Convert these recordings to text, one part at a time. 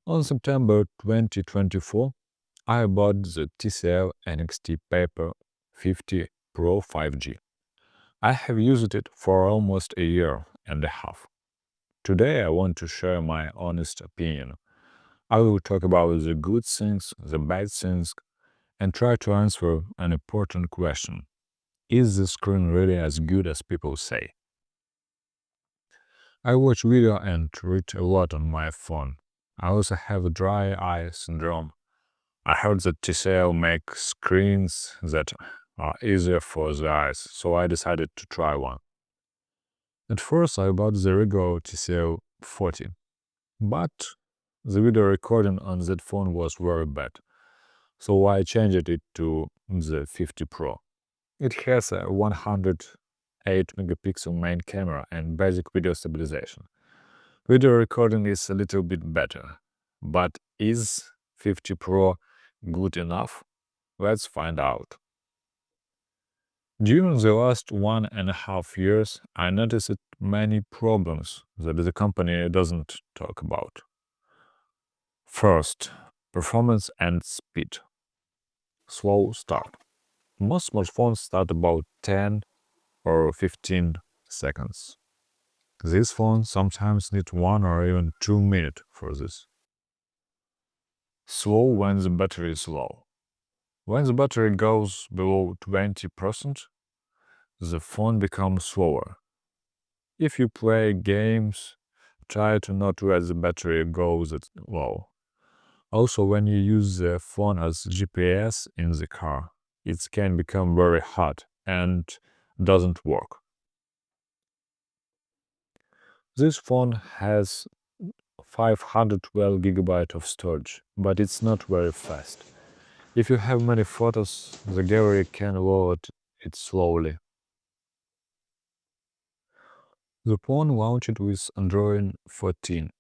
On September 2024, I bought the TCL NXTPAPER 50 Pro 5G. I have used it for almost a year and a half. Today I want to share my honest opinion. I will talk about the good things, the bad things, and try to answer an important question. Is the screen really as good as people say? I watch video and read a lot on my phone. I also have dry eye syndrome. I heard that TCL makes screens that are easier for the eyes, so I decided to try one. At first I bought the regular TCL 40, but the video recording on that phone was very bad, so I changed it to the 50 Pro. It has a 108 megapixel main camera and basic video stabilization. Video recording is a little bit better, but is 50 Pro good enough? Let's find out. During the last 1.5 years, I noticed many problems that the company doesn't talk about. First, performance and speed. Slow start. Most smartphones start about 10 or 15 seconds. These phones sometimes need 1 or even 2 minutes for this. Slow when the battery is low. When the battery goes below 20%, the phone becomes slower. If you play games, try to not let the battery go that low. Also, when you use the phone as GPS in the car, it can become very hot and doesn't work. This phone has 512 GB of storage, but it's not very fast. If you have many photos, the gallery can load it slowly. The phone launched with Android 14.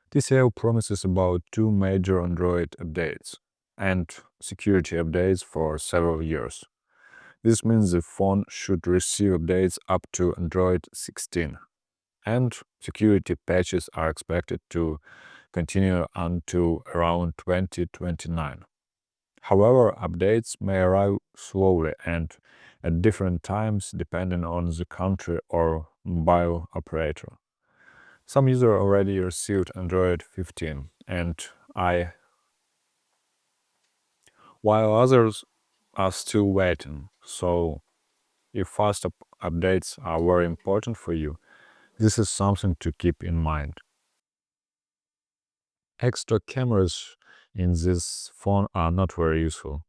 TCL promises about 2 major Android updates and security updates for several years. This means the phone should receive updates up to Android 16, and security patches are expected to continue until around 2029. However, updates may arrive slowly and at different times depending on the country or mobile operator. Some users already received Android 15 and while others are still waiting. So, if fast updates are very important for you, this is something to keep in mind. Extra cameras in this phone are not very useful.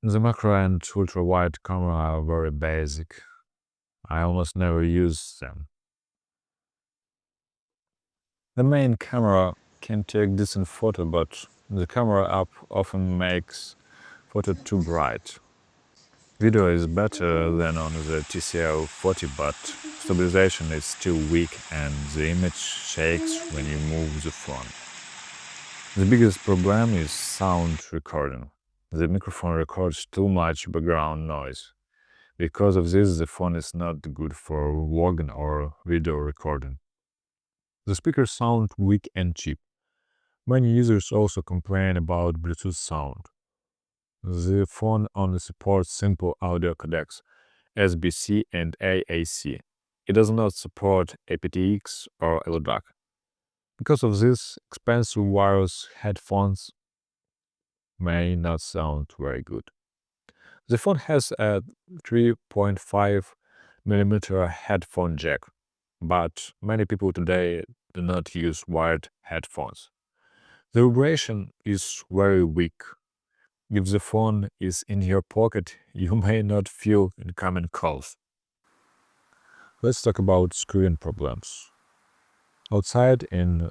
The macro and ultra-wide camera are very basic. I almost never use them. The main camera can take decent photo, but the camera app often makes photo too bright. Video is better than on the TCL 40, but stabilization is still weak and the image shakes when you move the phone. The biggest problem is sound recording. The microphone records too much background noise. Because of this, the phone is not good for vlogging or video recording. The speakers sound weak and cheap. Many users also complain about Bluetooth sound. The phone only supports simple audio codecs, SBC and AAC. It does not support aptX or LDAC. Because of this, expensive wireless headphones may not sound very good. The phone has a 3.5mm headphone jack, but many people today do not use wired headphones. The vibration is very weak. If the phone is in your pocket, you may not feel incoming calls. Let's talk about screen problems. Outside in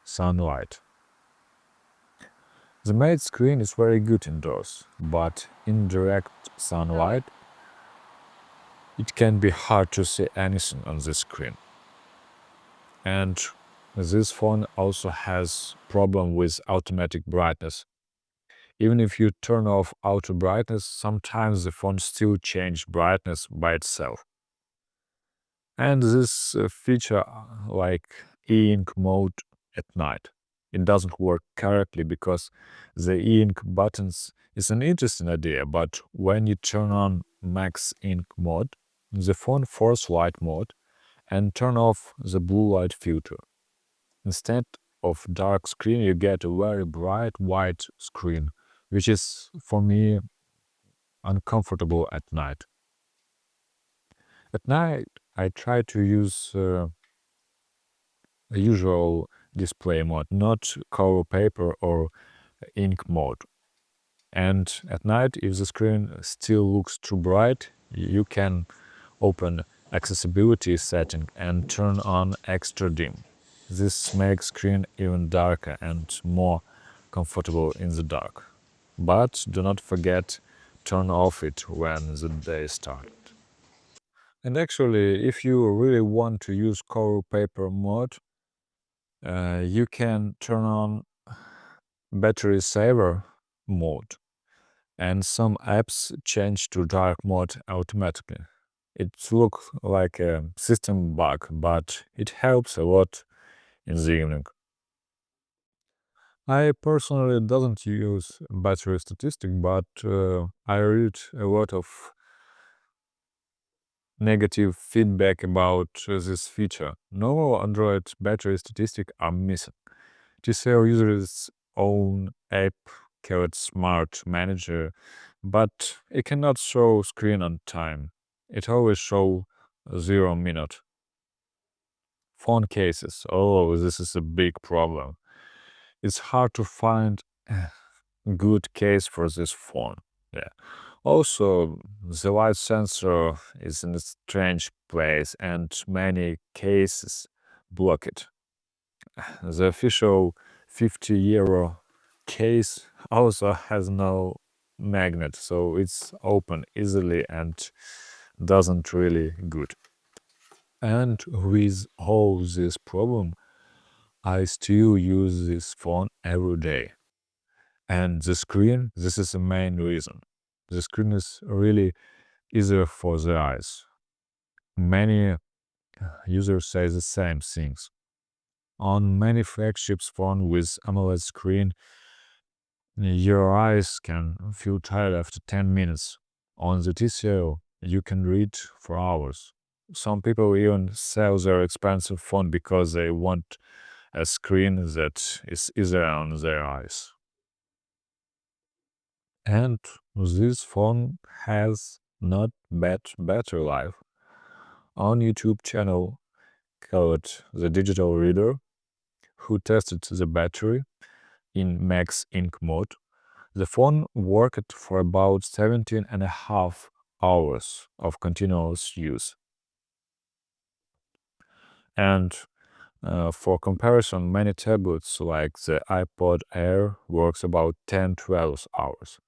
sunlight. The matte screen is very good indoors, but in direct sunlight, it can be hard to see anything on the screen. And this phone also has problem with automatic brightness. Even if you turn off auto brightness, sometimes the phone still changes brightness by itself. And this feature, like e-ink mode at night. It doesn't work correctly because the e-ink buttons is an interesting idea, but when you turn on max ink mode, the phone force light mode, and turn off the blue light filter. Instead of dark screen, you get a very bright white screen, which is for me uncomfortable at night. At night, I try to use a usual display mode, not color paper or ink mode. And at night, if the screen still looks too bright, you can open accessibility setting and turn on extra dim. This makes screen even darker and more comfortable in the dark. But do not forget turn off it when the day starts. And actually, if you really want to use color paper mode, you can turn on battery saver mode, and some apps change to dark mode automatically. It looks like a system bug, but it helps a lot in the evening. I personally doesn't use battery statistic, but I read a lot of negative feedback about this feature. Normal Android battery statistics are missing. TCL uses own app called Smart Manager, but it cannot show screen on time. It always show 0 minute. Phone cases. Oh, this is a big problem. It's hard to find a good case for this phone. Yeah. Also, the light sensor is in a strange place and many cases block it. The official 50 euro case also has no magnet, so it's open easily and doesn't really good. And with all this problem, I still use this phone every day. And the screen, this is the main reason. The screen is really easier for the eyes. Many users say the same things. On many flagship phones with AMOLED screen, your eyes can feel tired after 10 minutes. On the TCL, you can read for hours. Some people even sell their expensive phone because they want a screen that is easier on their eyes. And this phone has not bad battery life. On YouTube channel called The Digital Reader, who tested the battery in max ink mode, the phone worked for about 17 and a half hours of continuous use. And for comparison, many tablets like the iPod Air works about 10-12 hours.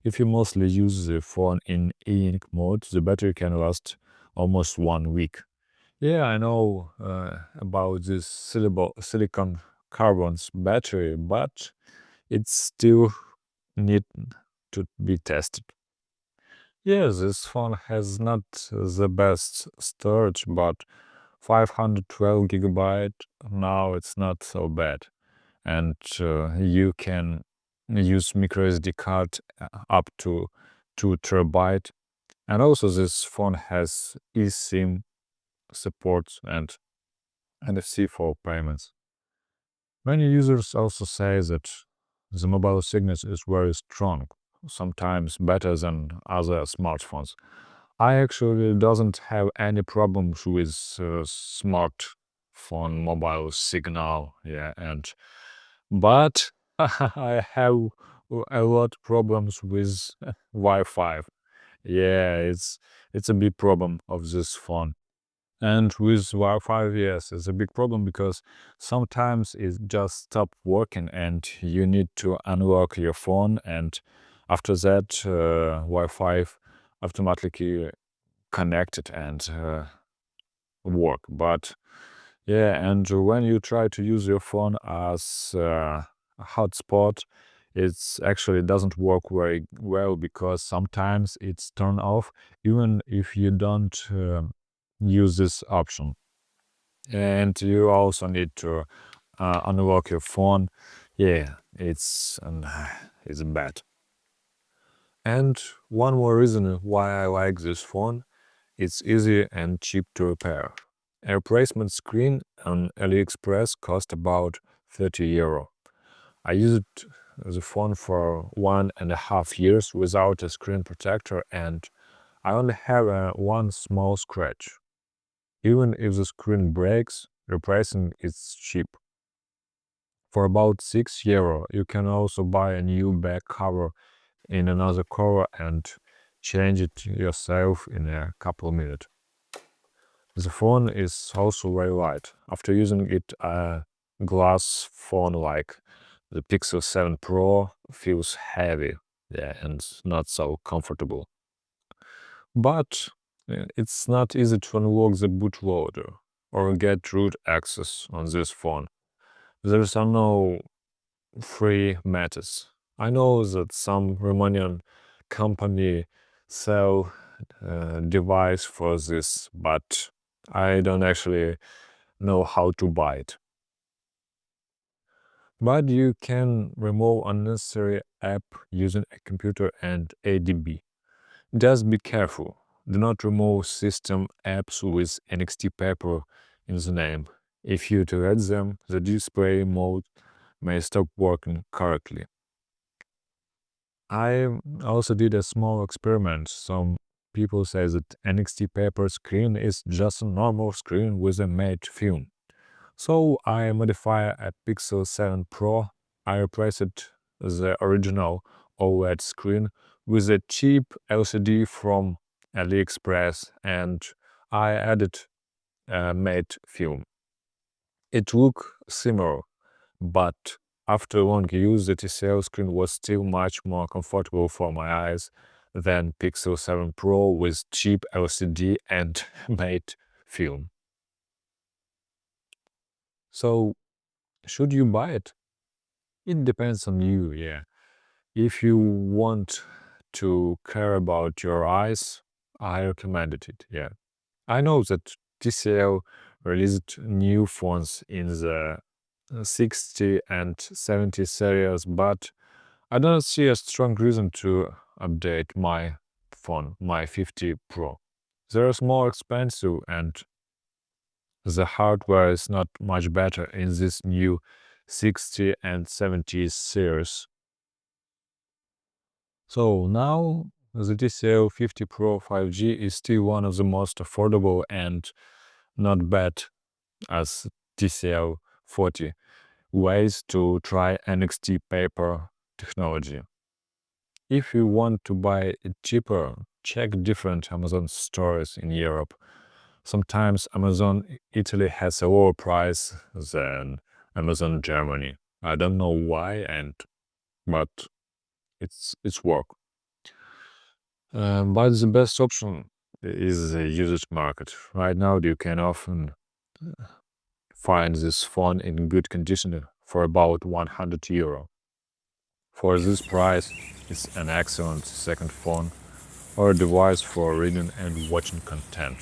If you mostly use the phone in e-ink mode, the battery can last almost 1 week. Yeah, I know about this silicon carbon's battery, but it still need to be tested. Yeah, this phone has not the best storage, but 512 gigabyte, now it's not so bad. And you can use microSD card up to 2 terabyte. And also this phone has eSIM support and NFC for payments. Many users also say that the mobile signal is very strong, sometimes better than other smartphones. I actually doesn't have any problems with smartphone mobile signal, yeah, and but I have a lot problems with Wi-Fi. Yeah, it's a big problem of this phone. And with Wi-Fi, yes, it's a big problem because sometimes it just stop working and you need to unlock your phone, and after that, Wi-Fi automatically connected and work. But yeah, and when you try to use your phone as a hotspot, it's actually doesn't work very well because sometimes it's turned off even if you don't use this option. And you also need to unlock your phone. Yeah, it's bad. And one more reason why I like this phone, it's easy and cheap to repair. A replacement screen on AliExpress cost about 30 euro. I used the phone for 1.5 years without a screen protector, and I only have one small scratch. Even if the screen breaks, replacing it's cheap. For about 6 euro, you can also buy a new back cover in another color and change it yourself in a couple of minutes. The phone is also very light. After using it, a glass phone like the Pixel 7 Pro feels heavy, yeah, and not so comfortable. But it's not easy to unlock the bootloader or get root access on this phone. There's no free methods. I know that some Romanian company sell device for this, but I don't actually know how to buy it. But you can remove unnecessary app using a computer and ADB. Just be careful. Do not remove system apps with NXTPAPER in the name. If you delete them, the display mode may stop working correctly. I also did a small experiment. Some people say that NXTPAPER screen is just a normal screen with a matte film. So I modify a Pixel 7 Pro. I replaced the original OLED screen with a cheap LCD from AliExpress, and I added a matte film. It looked similar, but after long use, the TCL screen was still much more comfortable for my eyes than Pixel 7 Pro with cheap LCD and matte film. So, should you buy it? It depends on you, yeah. If you want to care about your eyes, I recommended it, yeah. I know that TCL released new phones in the 60 and 70 series, but I don't see a strong reason to update my phone, my 50 Pro. They're more expensive and the hardware is not much better in this new 60 and 70 series. So now the TCL 50 Pro 5G is still one of the most affordable and not bad as TCL 40 ways to try NXT paper technology. If you want to buy it cheaper, check different Amazon stores in Europe. Sometimes Amazon Italy has a lower price than Amazon Germany. I don't know why, but it's work. But the best option is the used market. Right now, you can often find this phone in good condition for about 100 euro. For this price, it's an excellent second phone or a device for reading and watching content.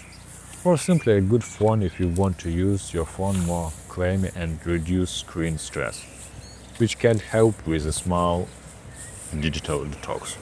Or simply a good phone if you want to use your phone more calmly and reduce screen stress, which can help with a small digital detox.